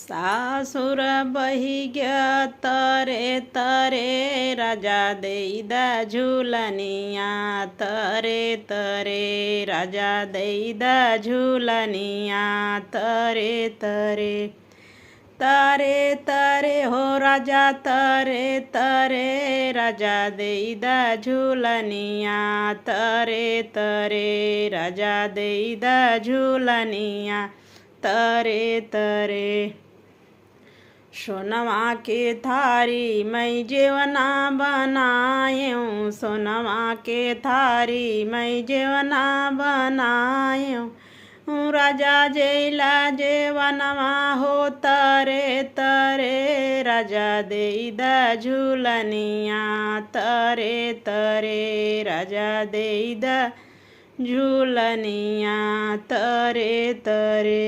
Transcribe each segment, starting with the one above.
सासुर बहिग्या तरे तरे राजा देईदा झुलनिया तरे तरे राजा देईदा झुलनिया तरे तरे तरे तरे हो राजा तरे तरे राजा देईदा झुलनिया तरे तरे राजा देईदा झुलनिया तरे तरे सोनवा के थारी मैं जेवना बनायूं सोनवा के थारी मैं जेवना बनायूं राजा जेला जेवनवा हो तरे तरे राजा देईदा झुलनिया तरे तरे राजा देईदा झुलनिया तरे तरे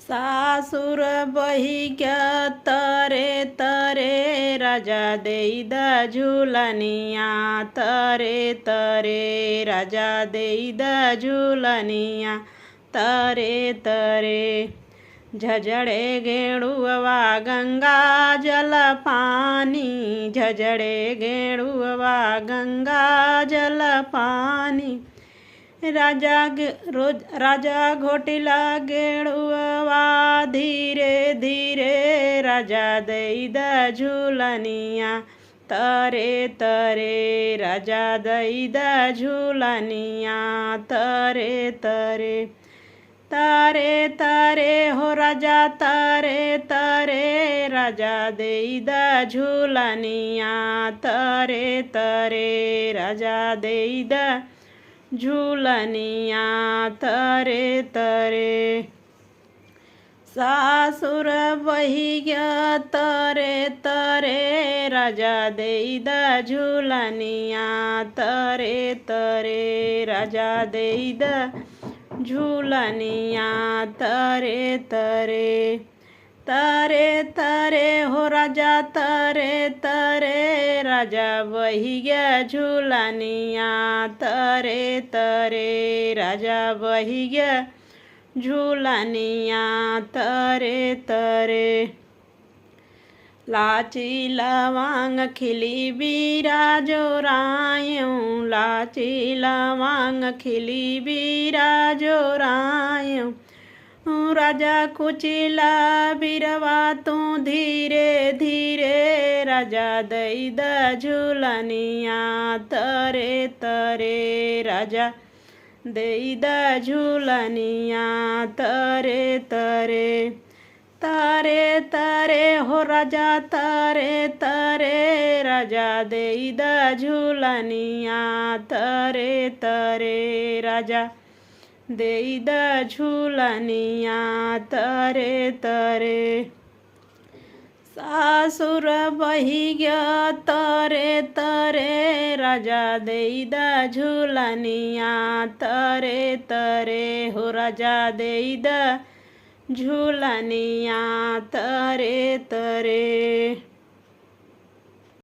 सासुर बहिग्या तरे तरे राजा देईदा झुलनिया तरे तरे राजा देईदा झुलनिया तरे तरे झजड़े गेड़ुआ गंगा जल पानी झजड़े गेड़ुआ गंगा जल पानी राजा घोटिला गेड़ुआ धीरे धीरे राजा देईदा झुलनिया तरे तरे राजा देईदा झुलनिया तरे तरे तरे तरे हो राजा तरे तरे राजा देईदा झुलनिया तरे तरे राजा देईदा झुलनिया तरे तरे सासुर बहिग्या तरे तरे राजा देईदा झुलनिया तरे तरे राजा देईदा झुलनिया तरे तरे तरे तरे हो राजा तरे तरे राजा बहिग्या झुलनिया तरे तरे राजा बहिग्या झुलनिया तरे तरे लाची लवांग खिली बीरा जोरायूं लाची लवांग खिली बीरा जोरायूं राजा कुचिला बिरवा तू धीरे धीरे राजा देईदा झुलनिया तरे तरे राजा देईदा झुलनिया तरे तरे तरे तरे हो राजा तरे तरे राजा देईदा झुलनिया तरे तरे राजा देईदा झुलनिया तरे तरे सासुर बहिग्या तरे तरे राजा देईदा झुलनिया तरे तरे हो राजा देईदा झुलनिया तरे तरे।